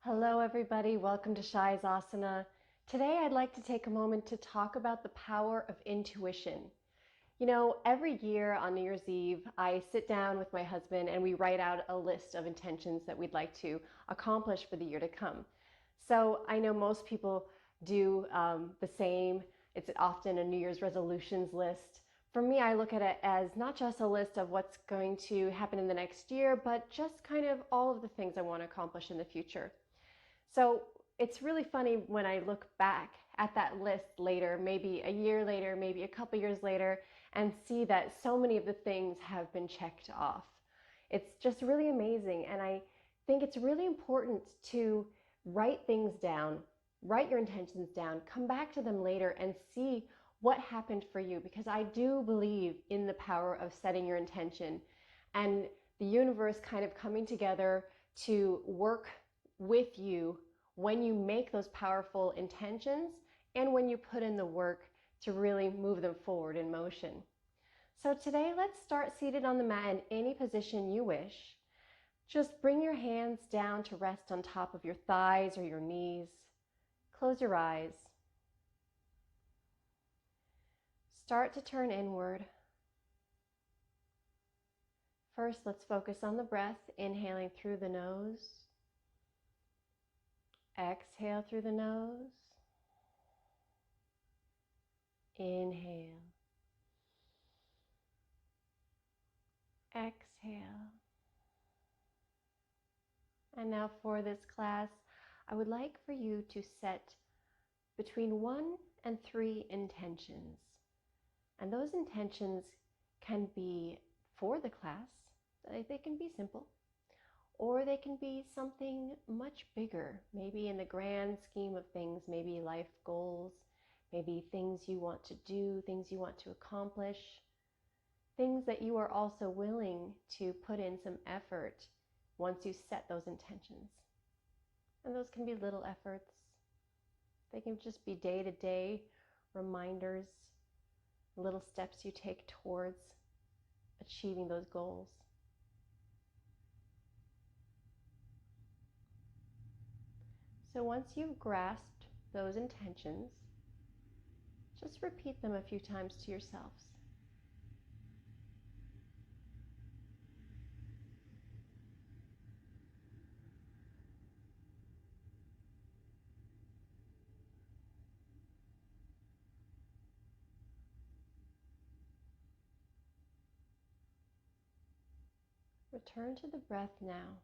Hello everybody, welcome to Shai's Asana. Today I'd like to take a moment to talk about the power of intuition. You know, every year on New Year's Eve, I sit down with my husband and we write out a list of intentions that we'd like to accomplish for the year to come. So I know most people do the same. It's often a New Year's resolutions list. For me, I look at it as not just a list of what's going to happen in the next year, but just kind of all of the things I want to accomplish in the future. So it's really funny when I look back at that list later, maybe a year later, maybe a couple years later, and see that so many of the things have been checked off. It's just really amazing. And I think it's really important to write things down, write your intentions down, come back to them later and see what happened for you, because I do believe in the power of setting your intention and the universe kind of coming together to work with you when you make those powerful intentions and when you put in the work to really move them forward in motion. So today, let's start seated on the mat in any position you wish. Just bring your hands down to rest on top of your thighs or your knees. Close your eyes. Start to turn inward. First, let's focus on the breath, inhaling through the nose. Exhale through the nose. Inhale. Exhale. And now for this class, I would like for you to set between 1 and 3 intentions. And those intentions can be for the class. They can be simple. Or they can be something much bigger, maybe in the grand scheme of things, maybe life goals, maybe things you want to do, things you want to accomplish, things that you are also willing to put in some effort once you set those intentions. And those can be little efforts. They can just be day-to-day reminders, little steps you take towards achieving those goals. So once you've grasped those intentions, just repeat them a few times to yourselves. Return to the breath now.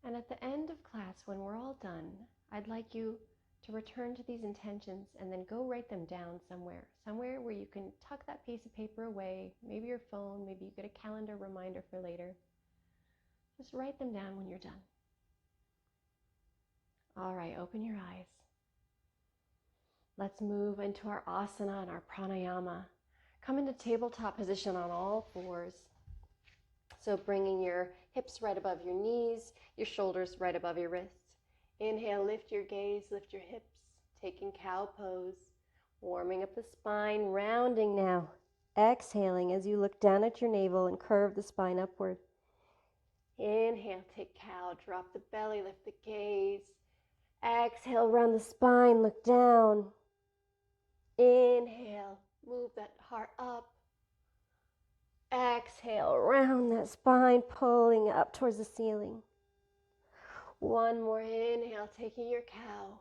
And at the end of class, when we're all done, I'd like you to return to these intentions and then go write them down somewhere where you can tuck that piece of paper away, maybe your phone, maybe you get a calendar reminder for later. Just write them down when you're done. All right, open your eyes. Let's move into our asana and our pranayama. Come into tabletop position on all fours. So bringing your hips right above your knees, your shoulders right above your wrists. Inhale, lift your gaze, lift your hips, taking cow pose, warming up the spine, rounding now. Exhaling as you look down at your navel and curve the spine upward. Inhale, take cow, drop the belly, lift the gaze. Exhale, round the spine, look down. Inhale, move that heart up. Exhale, round that spine, pulling up towards the ceiling. One more inhale, taking your cow.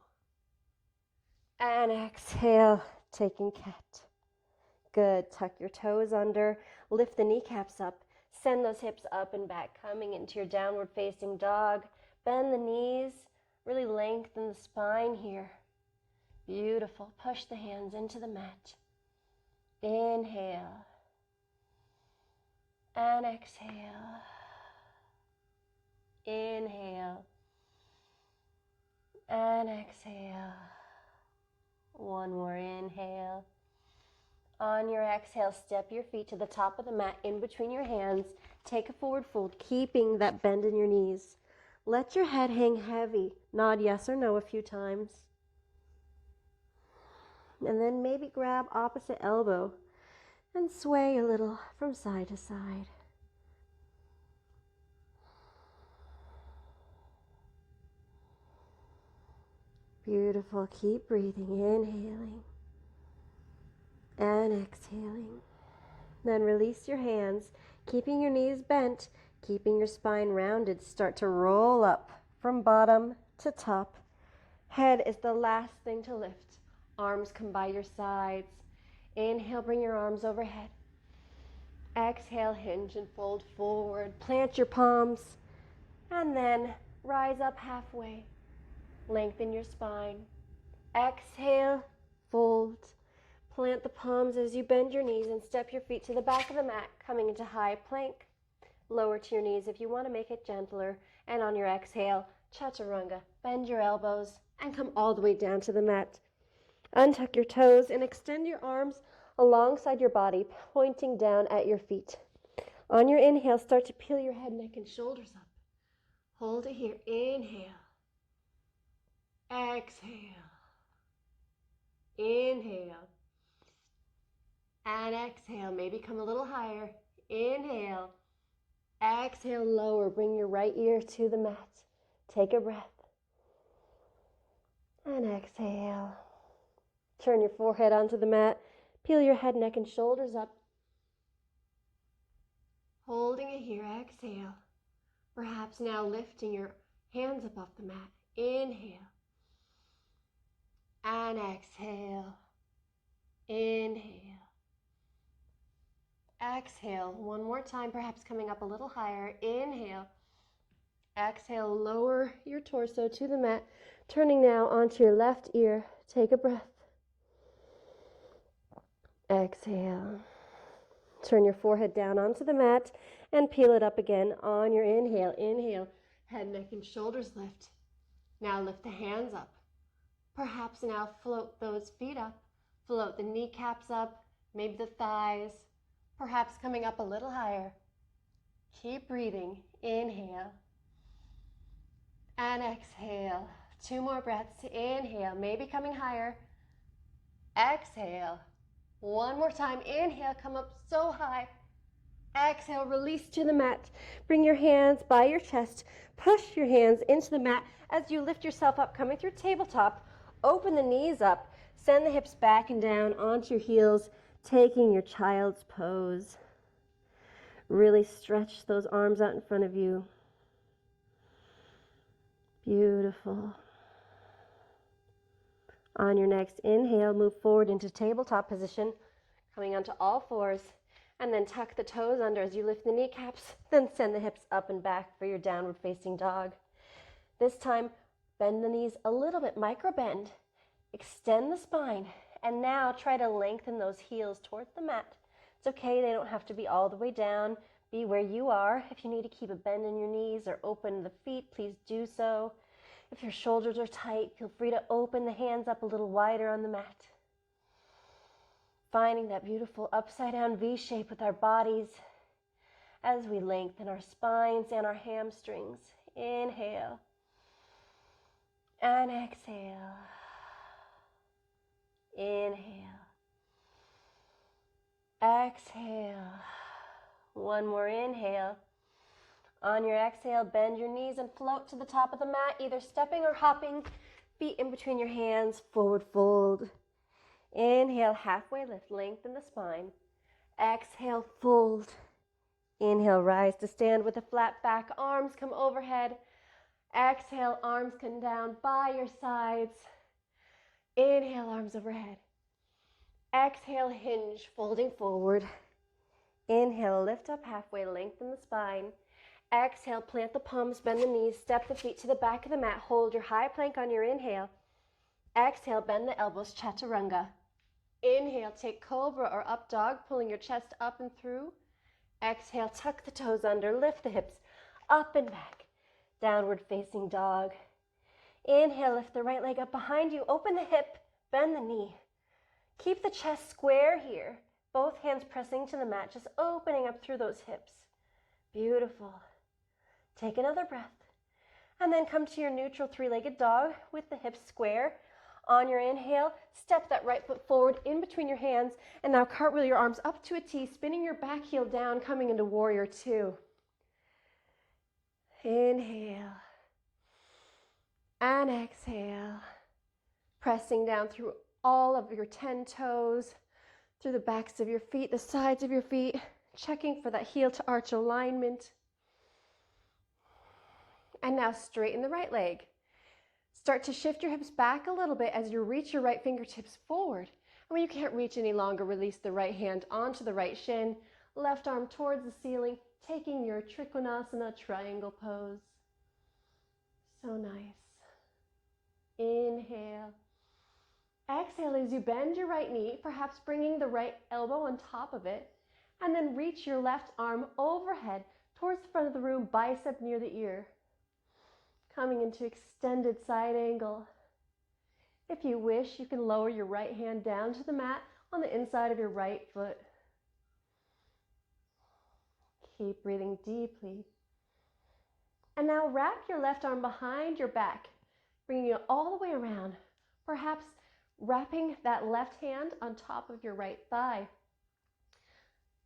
And exhale, taking cat. Good, tuck your toes under, lift the kneecaps up, send those hips up and back, coming into your downward facing dog. Bend the knees, really lengthen the spine here. Beautiful, push the hands into the mat. Inhale. And exhale. Inhale. And exhale. One more inhale. On your exhale, step your feet to the top of the mat in between your hands. Take a forward fold, keeping that bend in your knees. Let your head hang heavy. Nod yes or no a few times. And then maybe grab opposite elbow and sway a little from side to side. Beautiful. Keep breathing. Inhaling and exhaling. Then release your hands, keeping your knees bent, keeping your spine rounded. Start to roll up from bottom to top. Head is the last thing to lift. Arms come by your sides. Inhale, bring your arms overhead. Exhale, hinge and fold forward. Plant your palms and then rise up halfway. Lengthen your spine. Exhale, fold. Plant the palms as you bend your knees and step your feet to the back of the mat, coming into high plank. Lower to your knees if you want to make it gentler. And on your exhale, chaturanga. Bend your elbows and come all the way down to the mat. Untuck your toes and extend your arms alongside your body, pointing down at your feet. On your inhale, start to peel your head, neck, and shoulders up. Hold it here. Inhale. Exhale. Inhale. And exhale. Maybe come a little higher. Inhale. Exhale, lower. Bring your right ear to the mat. Take a breath. And exhale. Turn your forehead onto the mat. Peel your head, neck, and shoulders up. Holding it here. Exhale. Perhaps now lifting your hands up off the mat. Inhale. And exhale. Inhale. Exhale. One more time, perhaps coming up a little higher. Inhale. Exhale, lower your torso to the mat. Turning now onto your left ear. Take a breath. Exhale. Turn your forehead down onto the mat and peel it up again on your inhale. Inhale, head, neck, and shoulders lift. Now lift the hands up. Perhaps now float those feet up. Float the kneecaps up, maybe the thighs. Perhaps coming up a little higher. Keep breathing. Inhale. And exhale. 2 more breaths. Inhale, maybe coming higher. Exhale. 1 more time. Inhale, come up so high. Exhale, release to the mat. Bring your hands by your chest. Push your hands into the mat as you lift yourself up, coming through tabletop. Open the knees up. Send the hips back and down onto your heels, taking your child's pose. Really stretch those arms out in front of you. Beautiful. On your next inhale, move forward into tabletop position, coming onto all fours, and then tuck the toes under as you lift the kneecaps, then send the hips up and back for your downward facing dog. This time, bend the knees a little bit, micro bend, extend the spine, and now try to lengthen those heels towards the mat. It's okay, they don't have to be all the way down. Be where you are. If you need to keep a bend in your knees or open the feet, please do so. If your shoulders are tight, feel free to open the hands up a little wider on the mat. Finding that beautiful upside down V shape with our bodies as we lengthen our spines and our hamstrings. Inhale and exhale. Inhale. Exhale. 1 more inhale. On your exhale, bend your knees and float to the top of the mat, either stepping or hopping, feet in between your hands, forward fold. Inhale, halfway lift, lengthen the spine. Exhale, fold. Inhale, rise to stand with a flat back, arms come overhead. Exhale, arms come down by your sides. Inhale, arms overhead. Exhale, hinge, folding forward. Inhale, lift up halfway, lengthen the spine. Exhale, plant the palms, bend the knees, step the feet to the back of the mat. Hold your high plank on your inhale. Exhale, bend the elbows, chaturanga. Inhale, take cobra or up dog, pulling your chest up and through. Exhale, tuck the toes under, lift the hips up and back. Downward facing dog. Inhale, lift the right leg up behind you, open the hip, bend the knee. Keep the chest square here. Both hands pressing to the mat, just opening up through those hips. Beautiful. Take another breath. And then come to your neutral 3-legged dog with the hips square. On your inhale, step that right foot forward in between your hands, and now cartwheel your arms up to a T, spinning your back heel down, coming into warrior 2. Inhale. And exhale. Pressing down through all of your 10 toes, through the backs of your feet, the sides of your feet, checking for that heel to arch alignment. And now straighten the right leg. Start to shift your hips back a little bit as you reach your right fingertips forward. And when you can't reach any longer, release the right hand onto the right shin, left arm towards the ceiling, taking your Trikonasana triangle pose. So nice. Inhale. Exhale as you bend your right knee, perhaps bringing the right elbow on top of it, and then reach your left arm overhead towards the front of the room, bicep near the ear. Coming into extended side angle. If you wish, you can lower your right hand down to the mat on the inside of your right foot. Keep breathing deeply. And now wrap your left arm behind your back, bringing it all the way around, perhaps wrapping that left hand on top of your right thigh.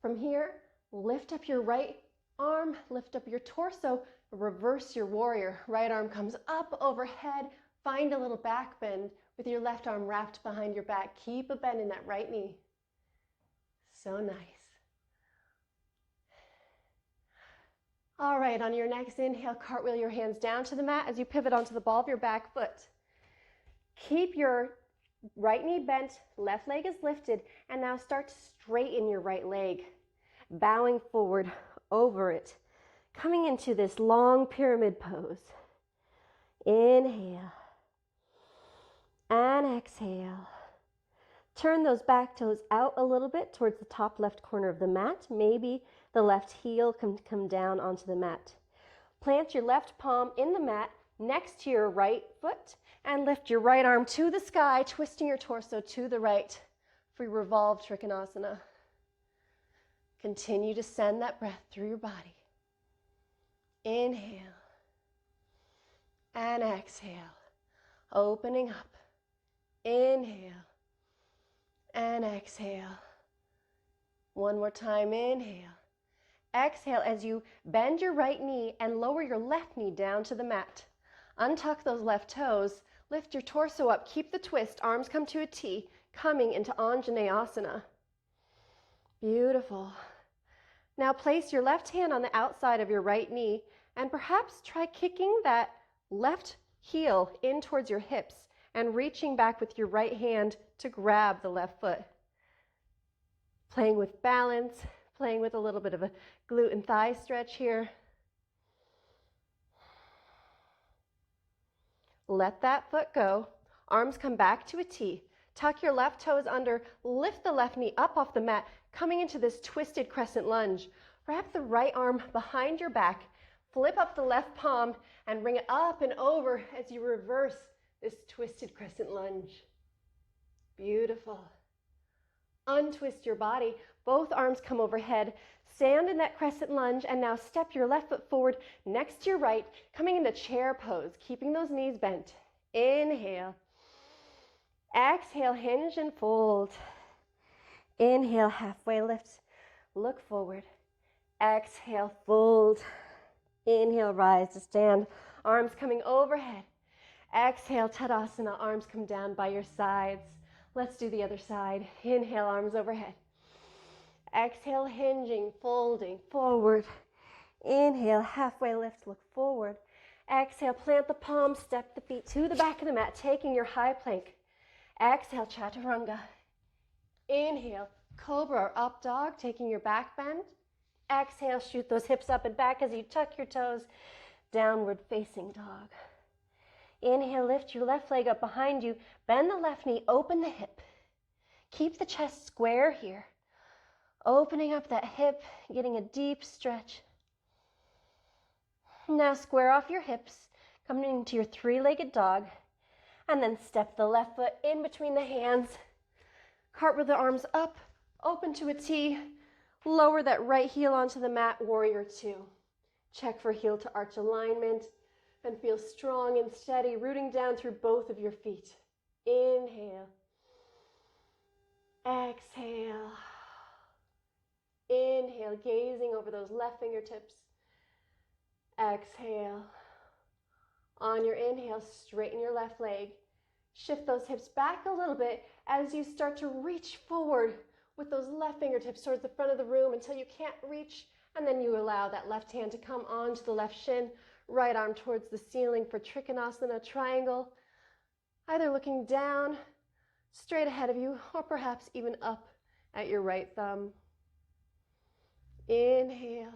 From here, lift up your right arm, lift up your torso, reverse your warrior. Right arm comes up overhead, find a little back bend with your left arm wrapped behind your back. Keep a bend in that right knee. So nice. All right, on your next inhale, cartwheel your hands down to the mat as you pivot onto the ball of your back foot. Keep your right knee bent, left leg is lifted, and now start to straighten your right leg, bowing forward over it, coming into this long pyramid pose. Inhale and exhale. Turn those back toes out a little bit towards the top left corner of the mat. Maybe the left heel can come down onto the mat. Plant your left palm in the mat next to your right foot and lift your right arm to the sky, twisting your torso to the right for your revolved Trikonasana. Continue to send that breath through your body. Inhale and exhale, opening up. Inhale and exhale. One more time, inhale. Exhale as you bend your right knee and lower your left knee down to the mat. Untuck those left toes, lift your torso up, keep the twist, arms come to a T, coming into Anjaneyasana. Beautiful. Now place your left hand on the outside of your right knee and perhaps try kicking that left heel in towards your hips and reaching back with your right hand to grab the left foot. Playing with balance, playing with a little bit of a glute and thigh stretch here. Let that foot go. Arms come back to a T. Tuck your left toes under, lift the left knee up off the mat, coming into this twisted crescent lunge. Wrap the right arm behind your back, flip up the left palm, and bring it up and over as you reverse this twisted crescent lunge. Beautiful. Untwist your body. Both arms come overhead. Stand in that crescent lunge and now step your left foot forward next to your right, coming into chair pose, keeping those knees bent. Inhale. Exhale, hinge and fold. Inhale, halfway lift. Look forward. Exhale, fold. Inhale, rise to stand. Arms coming overhead. Exhale, Tadasana. Arms come down by your sides. Let's do the other side. Inhale, arms overhead. Exhale, hinging, folding, forward. Inhale, halfway lift, look forward. Exhale, plant the palms, step the feet to the back of the mat, taking your high plank. Exhale, Chaturanga. Inhale, Cobra or Up Dog, taking your back bend. Exhale, shoot those hips up and back as you tuck your toes, Downward Facing Dog. Inhale, lift your left leg up behind you, bend the left knee, open the hip. Keep the chest square here. Opening up that hip, getting a deep stretch. Now square off your hips, coming into your three-legged dog, and then step the left foot in between the hands. Cartwheel the arms up, open to a T, lower that right heel onto the mat, warrior two. Check for heel to arch alignment and feel strong and steady, rooting down through both of your feet. Inhale. Exhale. Inhale, gazing over those left fingertips. Exhale. On your inhale, straighten your left leg. Shift those hips back a little bit as you start to reach forward with those left fingertips towards the front of the room until you can't reach, and then you allow that left hand to come onto the left shin, right arm towards the ceiling for Trikonasana triangle, either looking down, straight ahead of you, or perhaps even up at your right thumb. Inhale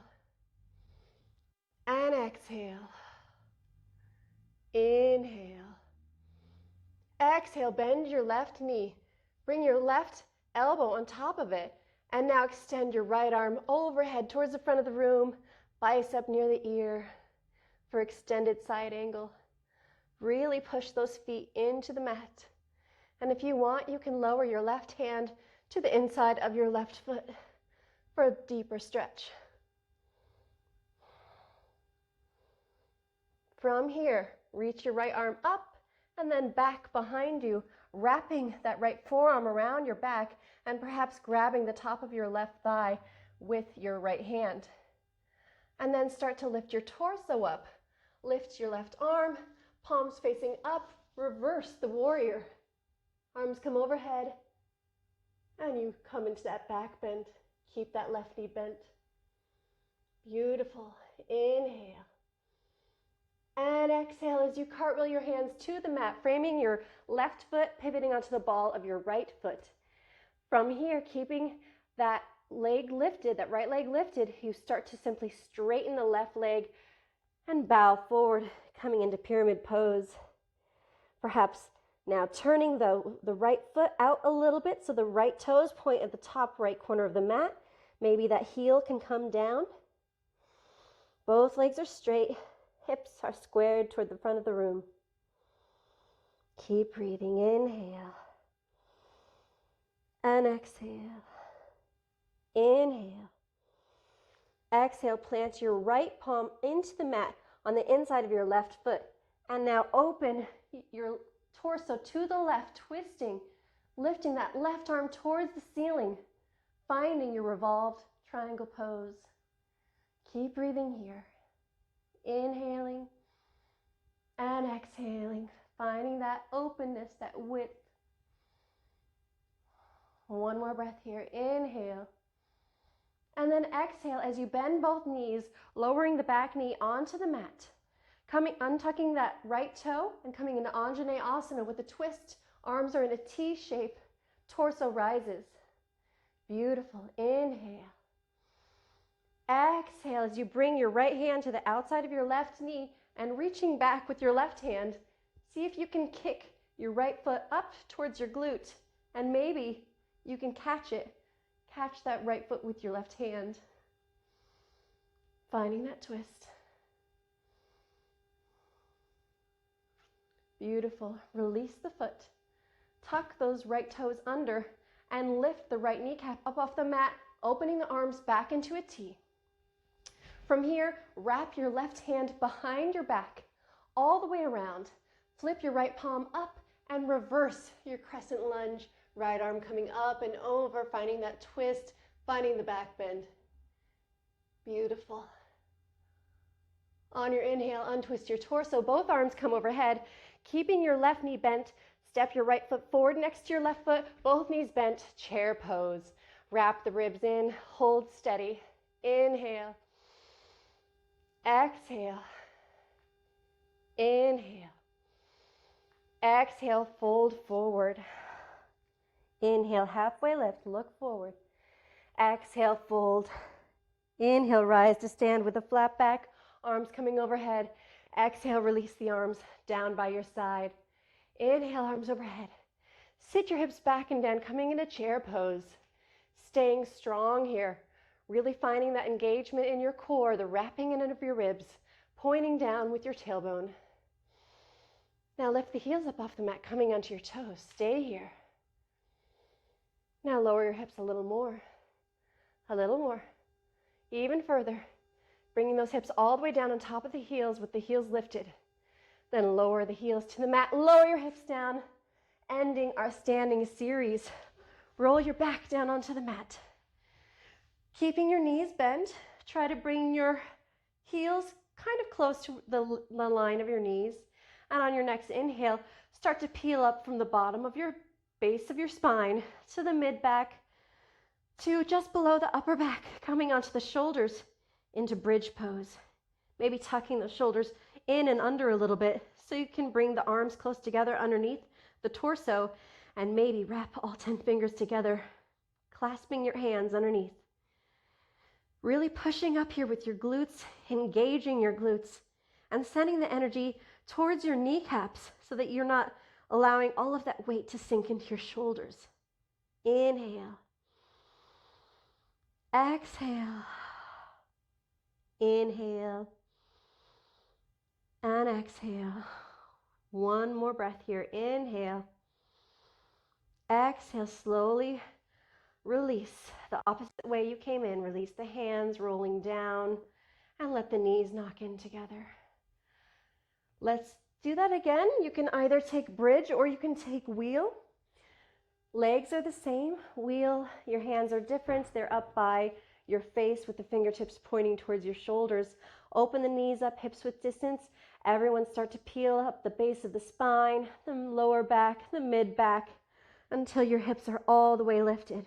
and exhale. Inhale. Exhale, bend your left knee. Bring your left elbow on top of it. And now extend your right arm overhead towards the front of the room, bicep near the ear for extended side angle. Really push those feet into the mat. And if you want, you can lower your left hand to the inside of your left foot for a deeper stretch. From here, reach your right arm up and then back behind you, wrapping that right forearm around your back and perhaps grabbing the top of your left thigh with your right hand. And then start to lift your torso up. Lift your left arm, palms facing up, reverse the warrior. Arms come overhead, and you come into that back bend. Keep that left knee bent. Beautiful. Inhale. And exhale as you cartwheel your hands to the mat, framing your left foot, pivoting onto the ball of your right foot. From here, keeping that leg lifted, that right leg lifted, you start to simply straighten the left leg and bow forward, coming into pyramid pose. Perhaps now turning the right foot out a little bit so the right toes point at the top right corner of the mat. Maybe that heel can come down. Both legs are straight. Hips are squared toward the front of the room. Keep breathing. Inhale. And exhale. Inhale. Exhale, plant your right palm into the mat on the inside of your left foot. And now open your torso to the left, twisting, lifting that left arm towards the ceiling, finding your revolved triangle pose. Keep breathing here. Inhaling and exhaling, finding that openness, that width. One more breath here. Inhale. And then exhale as you bend both knees, lowering the back knee onto the mat. Untucking that right toe and coming into Anjaneyasana with a twist. Arms are in a T shape. Torso rises. Beautiful. Inhale. Exhale as you bring your right hand to the outside of your left knee and reaching back with your left hand, see if you can kick your right foot up towards your glute, and maybe you can catch that right foot with your left hand. Finding that twist. Beautiful. Release the foot. Tuck those right toes under and lift the right kneecap up off the mat, opening the arms back into a T. From here, wrap your left hand behind your back, all the way around. Flip your right palm up and reverse your crescent lunge. Right arm coming up and over, finding that twist, finding the back bend. Beautiful. On your inhale, untwist your torso. Both arms come overhead. Keeping your left knee bent, step your right foot forward next to your left foot. Both knees bent, chair pose. Wrap the ribs in, hold steady. Inhale. Exhale. Inhale. Exhale, fold forward. Inhale, halfway lift, look forward. Exhale, fold. Inhale, rise to stand with a flat back, arms coming overhead. Exhale, release the arms down by your side. Inhale, arms overhead. Sit your hips back and down, coming into chair pose. Staying strong here. Really finding that engagement in your core, the wrapping in of your ribs, pointing down with your tailbone. Now lift the heels up off the mat, coming onto your toes. Stay here. Now lower your hips a little more. Even further. Bringing those hips all the way down on top of the heels with the heels lifted. Then lower the heels to the mat. Lower your hips down. Ending our standing series. Roll your back down onto the mat. Keeping your knees bent, try to bring your heels kind of close to the line of your knees. And on your next inhale, start to peel up from the bottom of your base of your spine to the mid back, to just below the upper back, coming onto the shoulders into bridge pose. Maybe tucking the shoulders in and under a little bit so you can bring the arms close together underneath the torso and maybe wrap all 10 fingers together, clasping your hands underneath. Really pushing up here with your glutes, engaging your glutes, and sending the energy towards your kneecaps so that you're not allowing all of that weight to sink into your shoulders. Inhale. Exhale. Inhale. And exhale. One more breath here. Inhale. Exhale. Slowly release the opposite way you came in. Release the hands rolling down and let the knees knock in together. Let's do that again. You can either take bridge or you can take wheel. Legs are the same. Wheel, your hands are different. They're up by your face with the fingertips pointing towards your shoulders. Open the knees up, hips width distance. Everyone start to peel up the base of the spine, the lower back, the mid back, until your hips are all the way lifted.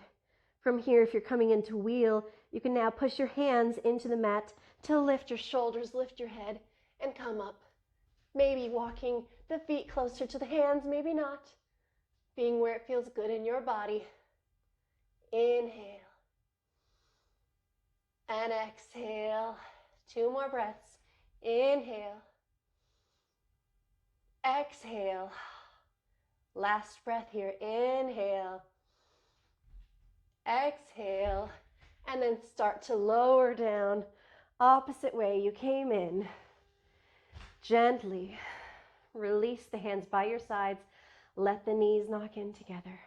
From here, if you're coming into wheel, you can now push your hands into the mat to lift your shoulders, lift your head, and come up. Maybe walking the feet closer to the hands, maybe not. Being where it feels good in your body. Inhale. And exhale. 2 more breaths. Inhale. Exhale. Last breath here. Inhale. Exhale. And then start to lower down. Opposite way you came in. Gently release the hands by your sides. Let the knees knock in together.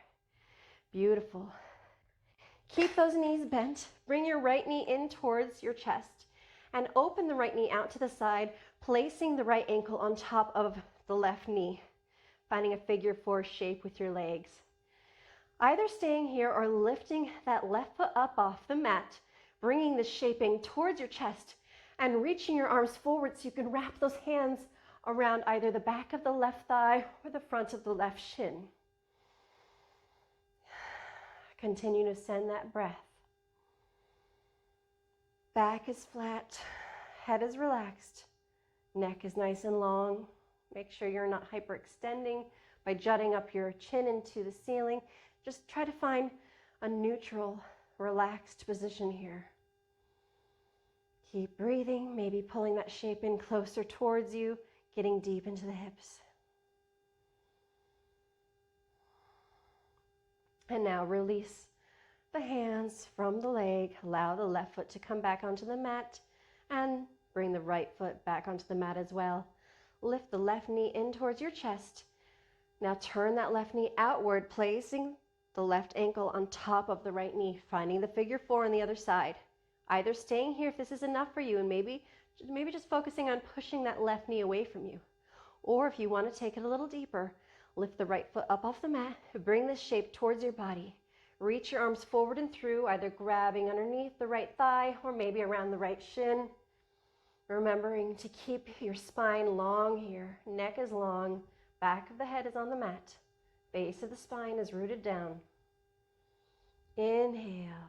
Beautiful. Keep those knees bent. Bring your right knee in towards your chest and open the right knee out to the side, placing the right ankle on top of the left knee, finding a figure 4 shape with your legs. Either staying here or lifting that left foot up off the mat, bringing the shaping towards your chest and reaching your arms forward so you can wrap those hands around either the back of the left thigh or the front of the left shin. Continue to send that breath. Back is flat, head is relaxed, neck is nice and long. Make sure you're not hyperextending by jutting up your chin into the ceiling. Just try to find a neutral, relaxed position here. Keep breathing, maybe pulling that shape in closer towards you, getting deep into the hips. And now release the hands from the leg. Allow the left foot to come back onto the mat and bring the right foot back onto the mat as well. Lift the left knee in towards your chest. Now turn that left knee outward, placing the left ankle on top of the right knee, finding the figure 4 on the other side. Either staying here if this is enough for you and maybe just focusing on pushing that left knee away from you. Or if you want to take it a little deeper, lift the right foot up off the mat, bring this shape towards your body. Reach your arms forward and through, either grabbing underneath the right thigh or maybe around the right shin. Remembering to keep your spine long here. Neck is long, back of the head is on the mat. Base of the spine is rooted down. Inhale.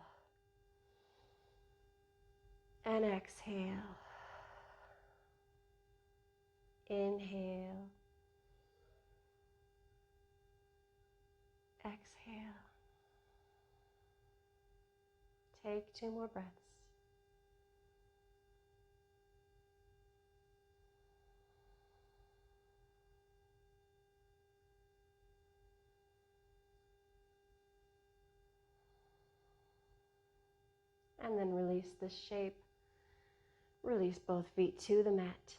And exhale. Inhale. Exhale. Take 2 more breaths. And then release the shape. Release both feet to the mat.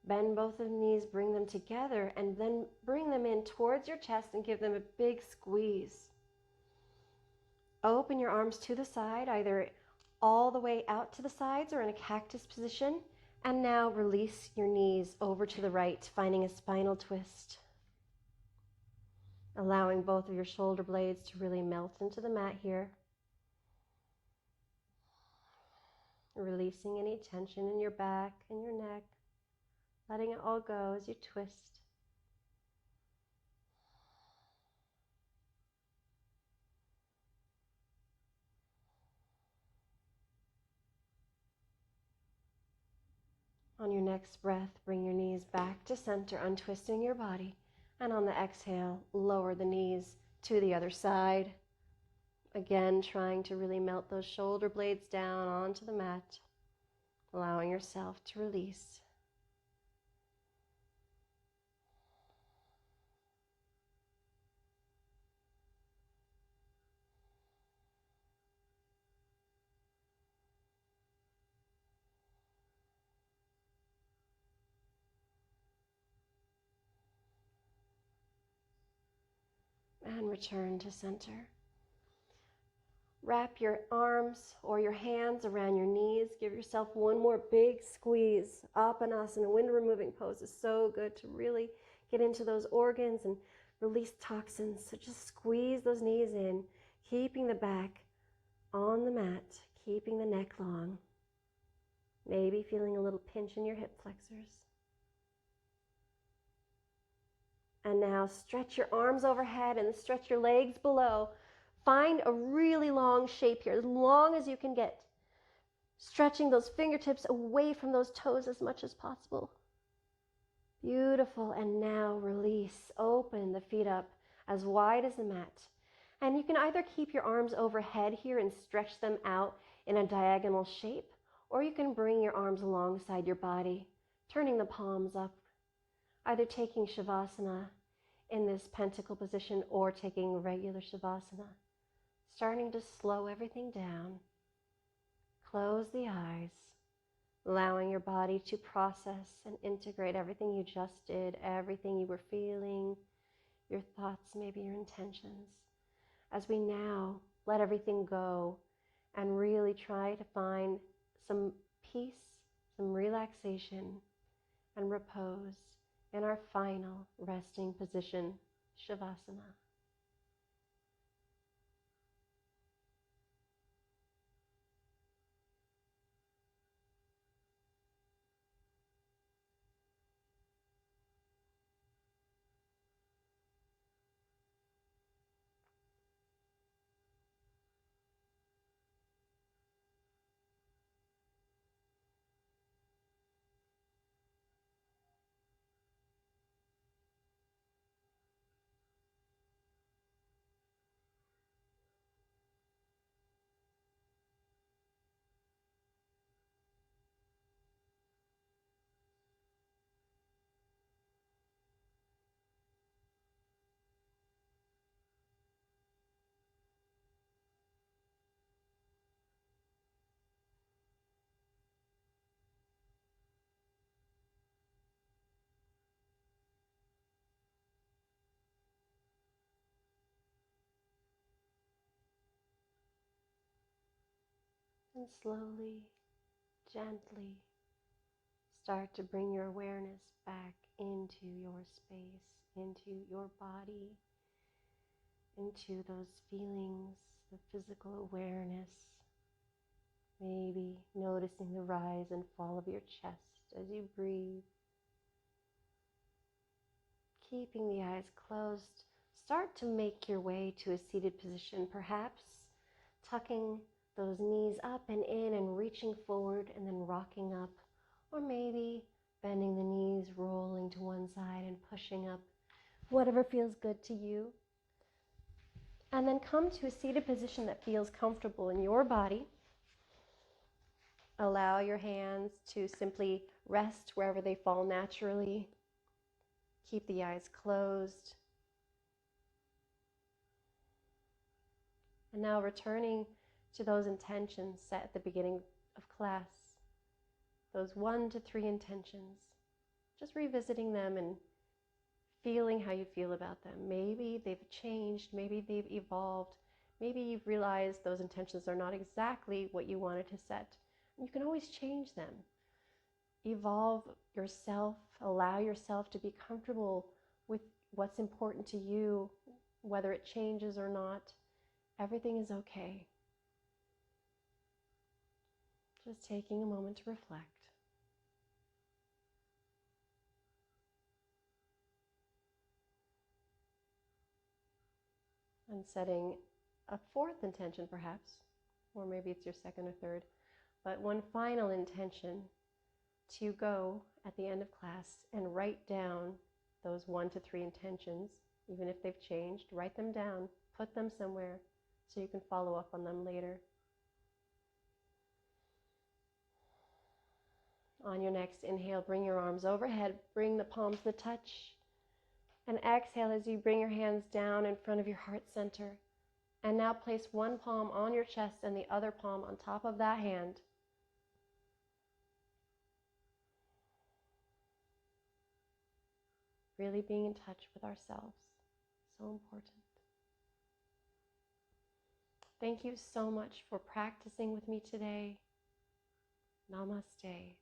Bend both of the knees, bring them together, and then bring them in towards your chest and give them a big squeeze. Open your arms to the side, either all the way out to the sides or in a cactus position. And now release your knees over to the right, finding a spinal twist. Allowing both of your shoulder blades to really melt into the mat here. Releasing any tension in your back and your neck. Letting it all go as you twist. On your next breath, bring your knees back to center, untwisting your body. And on the exhale, lower the knees to the other side. Again, trying to really melt those shoulder blades down onto the mat, allowing yourself to release. And return to center. Wrap your arms or your hands around your knees. Give yourself one more big squeeze. Apanasana, wind removing pose, is so good to really get into those organs and release toxins. So just squeeze those knees in, keeping the back on the mat, keeping the neck long. Maybe feeling a little pinch in your hip flexors. And now stretch your arms overhead and stretch your legs below. Find a really long shape here, as long as you can get. Stretching those fingertips away from those toes as much as possible. Beautiful. And now release. Open the feet up as wide as the mat. And you can either keep your arms overhead here and stretch them out in a diagonal shape, or you can bring your arms alongside your body, turning the palms up, either taking Shavasana in this pentacle position or taking regular Shavasana. Starting to slow everything down. Close the eyes, allowing your body to process and integrate everything you just did, everything you were feeling, your thoughts, maybe your intentions. As we now let everything go and really try to find some peace, some relaxation, and repose in our final resting position, Shavasana. And slowly, gently, start to bring your awareness back into your space, into your body, into those feelings, the physical awareness. Maybe noticing the rise and fall of your chest as you breathe. Keeping the eyes closed, start to make your way to a seated position, perhaps tucking those knees up and in and reaching forward and then rocking up, or maybe bending the knees, rolling to one side and pushing up, whatever feels good to you. And then come to a seated position that feels comfortable in your body. Allow your hands to simply rest wherever they fall naturally. Keep the eyes closed. And now returning to those intentions set at the beginning of class, those 1 to 3 intentions, just revisiting them and feeling how you feel about them. Maybe they've changed, maybe they've evolved, maybe you've realized those intentions are not exactly what you wanted to set. You can always change them. Evolve yourself, allow yourself to be comfortable with what's important to you, whether it changes or not. Everything is okay. Just taking a moment to reflect. And setting a 4th intention perhaps, or maybe it's your 2nd or 3rd, but one final intention to go at the end of class and write down those 1 to 3 intentions, even if they've changed. Write them down, put them somewhere so you can follow up on them later. On your next inhale, bring your arms overhead, bring the palms to touch. And exhale as you bring your hands down in front of your heart center. And now place one palm on your chest and the other palm on top of that hand. Really being in touch with ourselves. So important. Thank you so much for practicing with me today. Namaste.